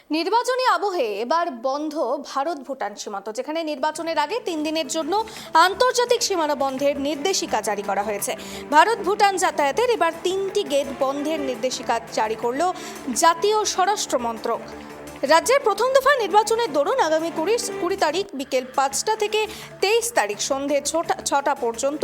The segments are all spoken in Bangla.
নির্বাচনী আবহে এবার বন্ধ ভারত ভুটান সীমান্ত, যেখানে নির্বাচনের আগে 3 দিনের জন্য আন্তর্জাতিক সীমানা বন্ধের নির্দেশিকা জারি করা হয়েছে। ভারত ভুটান যাতায়াতের এবার 3টি গেট বন্ধের নির্দেশিকা জারি করল জাতীয় স্বরাষ্ট্র মন্ত্রক। রাজ্যের প্রথম দফা নির্বাচনের দরুন আগামী 20 তারিখ বিকেল 5টা থেকে 23 তারিখ সন্ধে 6টা পর্যন্ত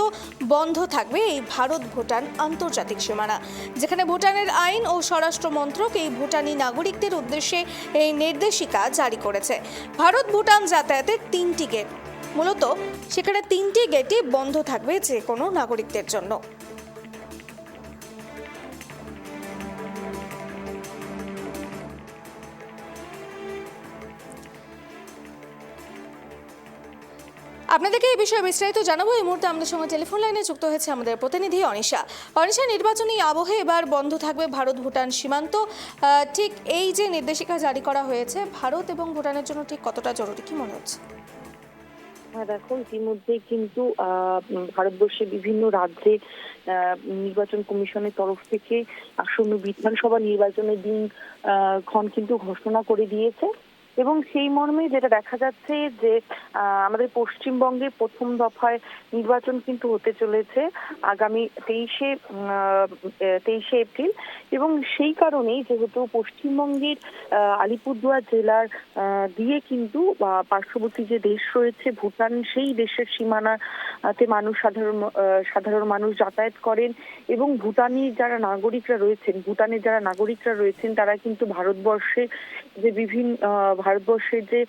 বন্ধ থাকবে এই ভারত ভুটান আন্তর্জাতিক সীমানা, যেখানে ভুটানের আইন ও স্বরাষ্ট্র মন্ত্রক এই ভুটানি নাগরিকদের উদ্দেশ্যে এই নির্দেশিকা জারি করেছে। ভারত ভুটান যাতায়াতের 3টি গেট, মূলত সেখানে 3টি গেটই বন্ধ থাকবে যে কোনো নাগরিকদের জন্য। আপনাদেরকে এই বিষয়ে বিস্তারিত জানাবো। এই মুহূর্তে আমাদের সঙ্গে টেলিফোন লাইনে যুক্ত হয়েছে আমাদের প্রতিনিধি অনিশা। নির্বাচনী আবহে এবার বন্ধ থাকবে ভারত ভুটান সীমান্ত। ঠিক এই যে নির্দেশিকা জারি করা হয়েছে, ভারত এবং ভুটানের জন্য ঠিক কতটা জরুরি, কি মনে হচ্ছে? দেখো, ইতিমধ্যে কিন্তু ভারতবর্ষের বিভিন্ন রাজ্যে নির্বাচন কমিশনের তরফ থেকে আসন্ন বিধানসভা নির্বাচনের দিন ক্ষণ কিন্তু ঘোষণা করে দিয়েছে এবং সেই মর্মে যেটা দেখা যাচ্ছে যে আমাদের পশ্চিমবঙ্গে প্রথম দফায় নির্বাচন কিন্তু হতে চলেছে আগামী 23শে এপ্রিল এবং সেই কারণেই যেহেতু পশ্চিমবঙ্গের আলিপুরদুয়ার জেলার দিয়ে কিন্তু পার্শ্ববর্তী যে দেশ রয়েছে ভুটান, সেই দেশের সীমানাতে সাধারণ মানুষ যাতায়াত করেন এবং ভুটানের যারা নাগরিকরা রয়েছেন তারা কিন্তু ভারতবর্ষের যে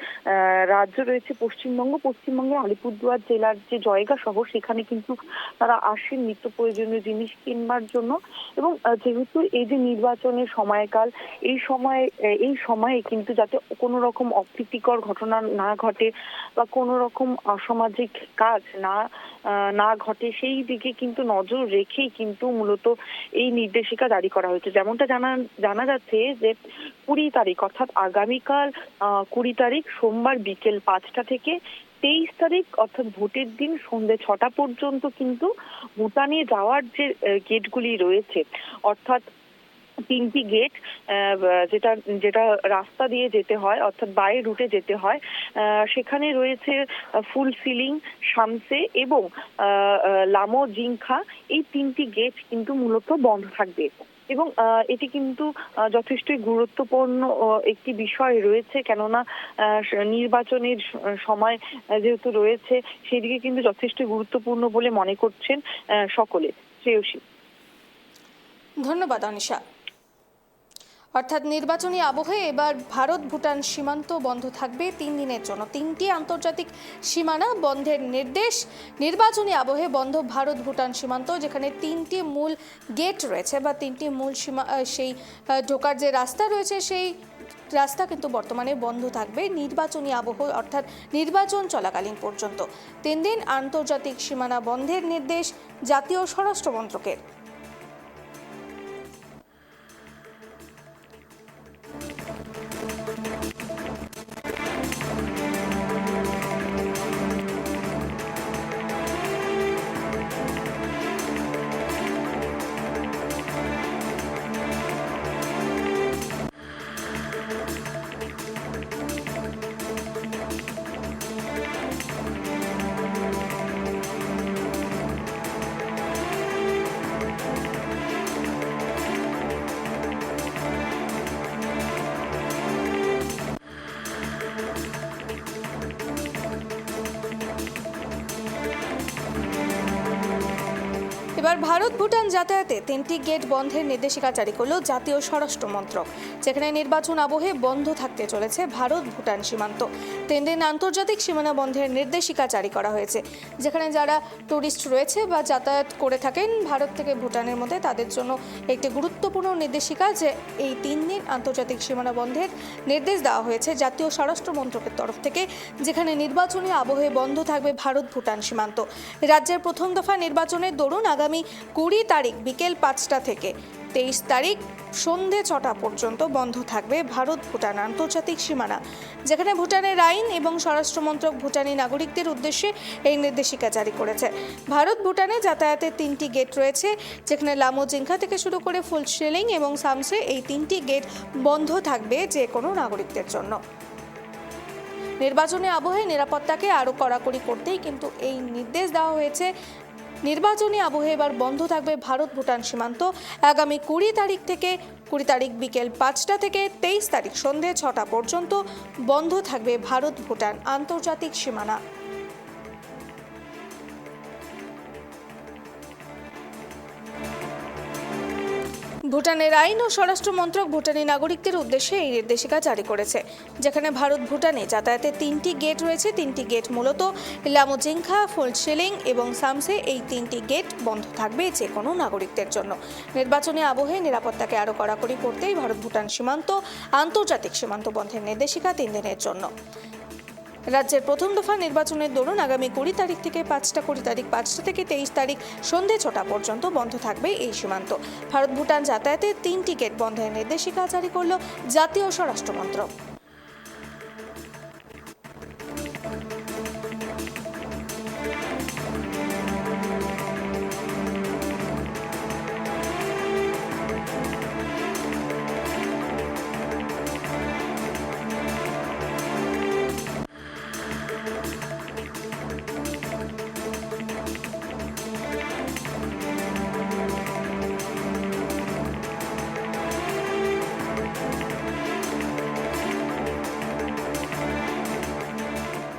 রাজ্য রয়েছে পশ্চিমবঙ্গের আলিপুরদুয়ার জেলার যে জয়গা শহর, সেখানে কিন্তু তারা আসেন নিত্য প্রয়োজনীয় জিনিস কিনবার জন্য। এবং যেহেতু এই যে নির্বাচনের সময়কাল, এই সময়ে কিন্তু যাতে কোনো রকম অপ্রীতিকর ঘটনা না ঘটে বা কোনো রকম অসামাজিক কাজ না ঘটে, সেই দিকে কিন্তু নজর রেখেই কিন্তু মূলত এই নির্দেশিকা জারি করা হয়েছে। যেমনটা জানা যাচ্ছে যে 20 তারিখ অর্থাৎ আগামীকাল 20 তারিখ সোমবার বিকেল 5টা থেকে 23 তারিখ অর্থাৎ ভোটের দিন সন্ধ্যে 6টা পর্যন্ত কিন্তু ভুটানে যাওয়ার যে গেটগুলি রয়েছে, অর্থাৎ 3টি গেট, যেটা রাস্তা দিয়ে যেতে হয় অর্থাৎ বাই রুটে যেতে হয়, সেখানে রয়েছে ফুলফিলিং, শামসে এবং লামো জিংখা। এই 3টি গেট কিন্তু মূলত বন্ধ থাকবে এবং এটি কিন্তু যথেষ্টই গুরুত্বপূর্ণ একটি বিষয় রয়েছে, কেননা নির্বাচনের সময় যেহেতু রয়েছে সেদিকে কিন্তু যথেষ্ট গুরুত্বপূর্ণ বলে মনে করছেন সকলে। শ্রেয়সী, ধন্যবাদ অনিশা। অর্থাৎ নির্বাচনী আবহে এবার ভারত ভুটান সীমান্ত বন্ধ থাকবে 3 দিনের জন্য। 3টি আন্তর্জাতিক সীমানা বন্ধের নির্দেশ। নির্বাচনী আবহে বন্ধ ভারত ভুটান সীমান্ত, যেখানে 3টি মূল গেট রয়েছে বা 3টি মূল সেই ঢোকার যে রাস্তা রয়েছে, সেই রাস্তা কিন্তু বর্তমানে বন্ধ থাকবে নির্বাচনী আবহ অর্থাৎ নির্বাচন চলাকালীন পর্যন্ত। 3 দিন আন্তর্জাতিক সীমানা বন্ধের নির্দেশ জাতীয় স্বরাষ্ট্র মন্ত্রকের। এবার ভারত ভুটান যাতায়াতে 3টি গেট বন্ধের নির্দেশিকা জারি করল জাতীয় স্বরাষ্ট্র মন্ত্রক, যেখানে নির্বাচন আবহে বন্ধ থাকতে চলেছে ভারত ভুটান সীমান্ত। 3 দিন আন্তর্জাতিক সীমানা বন্ধের নির্দেশিকা জারি করা হয়েছে, যেখানে যারা টুরিস্ট রয়েছে বা যাতায়াত করে থাকেন ভারত থেকে ভুটানের মধ্যে, তাদের জন্য একটি গুরুত্বপূর্ণ নির্দেশিকা যে এই 3 দিন আন্তর্জাতিক সীমানা বন্ধের নির্দেশ দেওয়া হয়েছে জাতীয় স্বরাষ্ট্র মন্ত্রকের তরফ থেকে, যেখানে নির্বাচনী আবহে বন্ধ থাকবে ভারত ভুটান সীমান্ত। রাজ্যের প্রথম দফা নির্বাচনের দরুন আগামী 20 তারিখ বিকেল 5টা থেকে 23 তারিখ সন্ধে 6টা পর্যন্ত বন্ধ থাকবে ভারত ভুটান আন্তর্জাতিক সীমানা, যেখানে ভুটানের আইন এবং স্বরাষ্ট্রমন্ত্রক ভুটানি নাগরিকদের উদ্দেশ্যে এই নির্দেশিকা জারি করেছে। ভারত ভুটানে যাতায়াতের 3টি গেট রয়েছে, যেখানে লামোজিংখা থেকে শুরু করে ফুলশিলিং এবং সামসে এই 3টি গেট বন্ধ থাকবে যে কোনো নাগরিকদের জন্য। নির্বাচনী আবহে নিরাপত্তাকে আরও কড়াকড়ি করতেই কিন্তু এই নির্দেশ দেওয়া হয়েছে। নির্বাচনী আবহে এবার বন্ধ থাকবে ভারত ভুটান সীমান্ত। আগামী 20 তারিখ থেকে 20 তারিখ বিকেল 5টা থেকে 23 তারিখ সন্ধে 6টা পর্যন্ত বন্ধ থাকবে ভারত ভুটান আন্তর্জাতিক সীমানা। ভুটানের আইন ও স্বরাষ্ট্র মন্ত্রক ভুটানি নাগরিকদের উদ্দেশ্যে এই নির্দেশিকা জারি করেছে, যেখানে ভারত ভুটানে যাতায়াতের 3টি গেট রয়েছে। 3টি গেট মূলত লামোজিংখা, ফুলশিলিং এবং সামসে এই 3টি গেট বন্ধ থাকবে যে কোনো নাগরিকদের জন্য। নির্বাচনী আবহে নিরাপত্তাকে আরও কড়াকড়ি করতেই ভারত ভুটান সীমান্ত আন্তর্জাতিক সীমান্ত বন্ধের নির্দেশিকা 3 দিনের জন্য। রাজ্যের প্রথম দফা নির্বাচনের দরুন আগামী 20 তারিখ থেকে 5টা থেকে 23 তারিখ সন্ধে 6টা পর্যন্ত বন্ধ থাকবে এই সীমান্ত। ভারত ভুটান যাতায়াতের 3টি গেট বন্ধের নির্দেশিকা জারি করল জাতীয় স্বরাষ্ট্র মন্ত্রক।